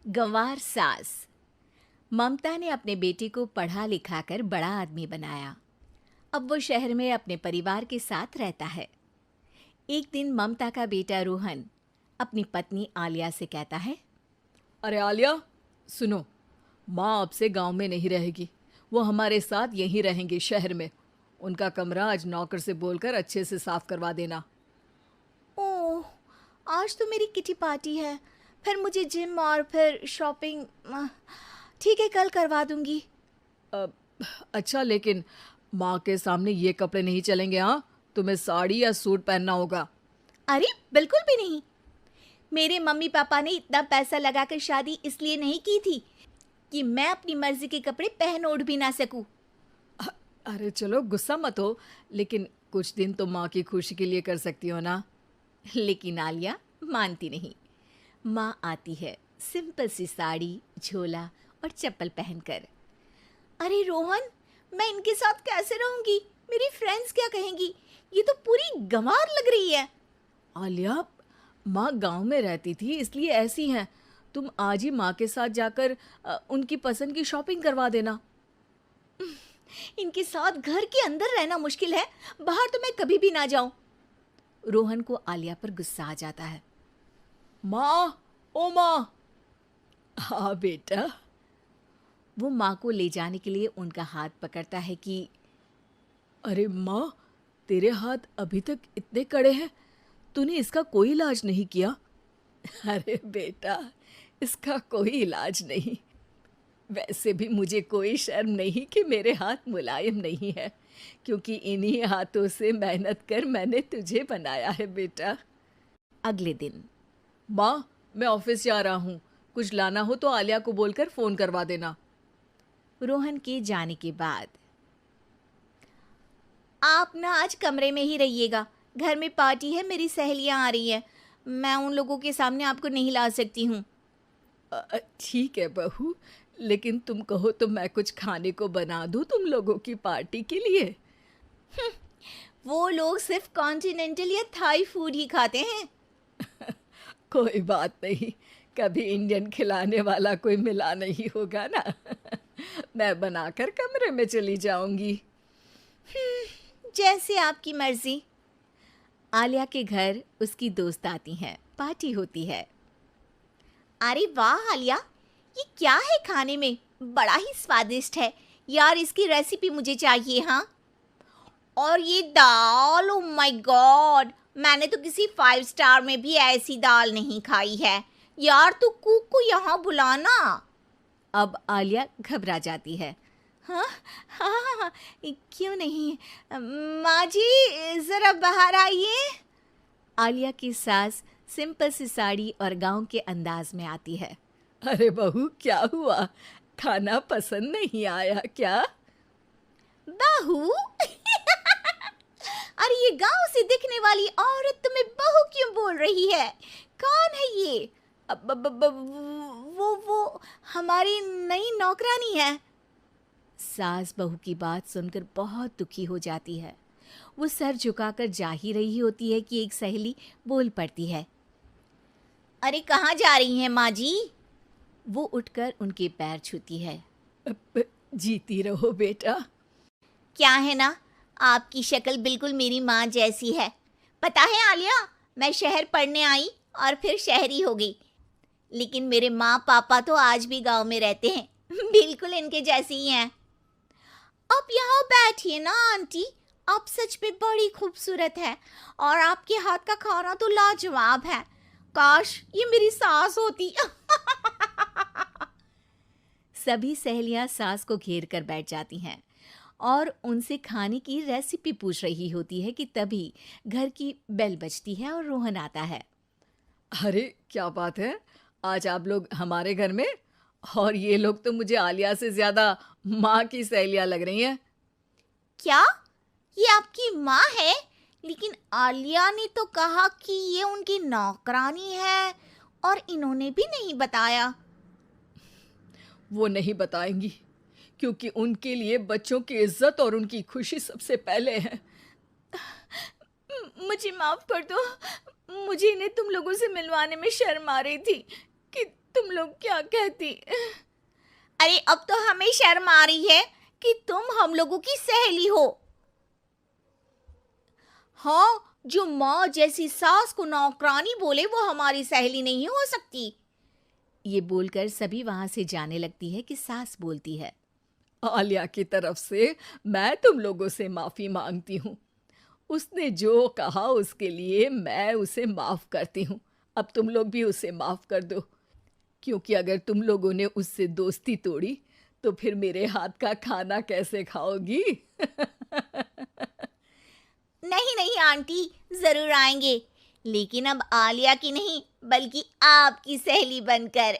गंवार सास। ममता ने अपने बेटे को पढ़ा लिखाकर बड़ा आदमी बनाया। अब वो शहर में अपने परिवार के साथ रहता है। एक दिन ममता का बेटा रोहन अपनी पत्नी आलिया से कहता है, अरे आलिया, सुनो, माँ अब से गांव में नहीं रहेगी। वो हमारे साथ यहीं रहेंगी शहर में। उनका कमरा आज नौकर से बोलकर अच्छे से साफ करवा देना। ओह, आज तो मेरी किटी पार्टी है, फिर मुझे जिम और फिर शॉपिंग। ठीक है, कल करवा दूंगी। अ, अच्छा, लेकिन माँ के सामने ये कपड़े नहीं चलेंगे। हाँ, तुम्हें साड़ी या सूट पहनना होगा। अरे बिल्कुल भी नहीं। मेरे मम्मी पापा ने इतना पैसा लगाकर शादी इसलिए नहीं की थी कि मैं अपनी मर्जी के कपड़े पहन ओढ़ भी ना सकूं। अ- अरे चलो, गुस्सा मत हो, लेकिन कुछ दिन तो माँ की खुशी के लिए कर सकती हो ना। लेकिन आलिया मानती नहीं। माँ आती है सिंपल सी साड़ी, झोला और चप्पल पहनकर। अरे रोहन, मैं इनके साथ कैसे रहूंगी? मेरी फ्रेंड्स क्या कहेंगी? ये तो पूरी गंवार लग रही है। आलिया, माँ गांव में रहती थी इसलिए ऐसी हैं। तुम आज ही माँ के साथ जाकर उनकी पसंद की शॉपिंग करवा देना। इनके साथ घर के अंदर रहना मुश्किल है, बाहर तो मैं कभी भी ना जाऊं। रोहन को आलिया पर गुस्सा आ जाता है। माँ, ओ माँ। हाँ बेटा। वो माँ को ले जाने के लिए उनका हाथ पकड़ता है कि अरे माँ, तेरे हाथ अभी तक इतने कड़े हैं, तूने इसका कोई इलाज नहीं किया? अरे बेटा, इसका कोई इलाज नहीं। वैसे भी मुझे कोई शर्म नहीं कि मेरे हाथ मुलायम नहीं है, क्योंकि इन्हीं हाथों से मेहनत कर मैंने तुझे बनाया है बेटा। अगले दिन माँ, मैं ऑफिस जा रहा हूँ। कुछ लाना हो तो आलिया को बोलकर फ़ोन करवा देना। रोहन के जाने के बाद, आप ना आज कमरे में ही रहिएगा, घर में पार्टी है, मेरी सहेलियां आ रही हैं, मैं उन लोगों के सामने आपको नहीं ला सकती हूँ। ठीक है बहू, लेकिन तुम कहो तो मैं कुछ खाने को बना दूँ तुम लोगों की पार्टी के लिए। वो लोग सिर्फ कॉन्टिनेंटल या थाई फूड ही खाते हैं। कोई बात नहीं, कभी इंडियन खिलाने वाला कोई मिला नहीं होगा ना। मैं बनाकर कमरे में चली जाऊंगी। जैसे आपकी मर्जी। आलिया के घर उसकी दोस्त आती हैं, पार्टी होती है। अरे वाह आलिया, ये क्या है खाने में? बड़ा ही स्वादिष्ट है यार, इसकी रेसिपी मुझे चाहिए। हाँ, और ये दाल, ओ माय गॉड, मैंने तो किसी 5 स्टार में भी ऐसी दाल नहीं खाई है। यार तू कुक को यहाँ बुलाना। अब आलिया घबरा जाती है। हाँ हाँ हाँ हाँ, क्यों नहीं। माँ जी ज़रा बाहर आइए। आलिया की सास सिंपल सी साड़ी और गांव के अंदाज में आती है। अरे बहू, क्या हुआ? खाना पसंद नहीं आया क्या? बहू? अरे ये गांव से दिखने वाली औरत तुम्हें बहू क्यों बोल रही है? कौन है ये? वो हमारी नई नौकरानी है। सास बहू की बात सुनकर बहुत दुखी हो जाती है। वो सर झुकाकर जा ही रही होती है कि एक सहेली बोल पड़ती है। अरे कहाँ जा रही हैं माँ जी? वो उठकर उनके पैर छूती है। जीती रहो बेटा। क्या है ना, आपकी शक्ल बिल्कुल मेरी माँ जैसी है। पता है आलिया, मैं शहर पढ़ने आई और फिर शहरी हो गई, लेकिन मेरे माँ पापा तो आज भी गांव में रहते हैं, बिल्कुल इनके जैसे ही हैं। आप यहाँ बैठिए ना आंटी, आप सच में बड़ी खूबसूरत है और आपके हाथ का खाना तो लाजवाब है। काश ये मेरी सास होती। सभी सहेलियां सास को घेर कर बैठ जाती हैं और उनसे खाने की रेसिपी पूछ रही होती है कि तभी घर की बेल बजती है और रोहन आता है। अरे क्या बात है, आज आप लोग हमारे घर में? और ये लोग तो मुझे आलिया से ज्यादा माँ की सहेलियाँ लग रही हैं। क्या ये आपकी माँ है? लेकिन आलिया ने तो कहा कि ये उनकी नौकरानी है और इन्होंने भी नहीं बताया। वो नहीं बताएंगी, क्योंकि उनके लिए बच्चों की इज्जत और उनकी खुशी सबसे पहले है। मुझे माफ कर दो, मुझे इन्हें तुम लोगों से मिलवाने में शर्म आ रही थी कि तुम लोग क्या कहती? अरे अब तो हमें शर्म आ रही है कि तुम हम लोगों की सहेली हो। हाँ, जो माँ जैसी सास को नौकरानी बोले वो हमारी सहेली नहीं हो सकती। ये बोलकर सभी वहां से जाने लगती है कि सास बोलती है, आलिया की तरफ से मैं तुम लोगों से माफी मांगती हूँ। उसने जो कहा उसके लिए मैं उसे माफ करती हूँ। अब तुम लोग भी उसे माफ कर दो, क्योंकि अगर तुम लोगों ने उससे दोस्ती तोड़ी तो फिर मेरे हाथ का खाना कैसे खाओगी? नहीं नहीं आंटी, जरूर आएंगे, लेकिन अब आलिया की नहीं बल्कि आपकी सहेली बनकर।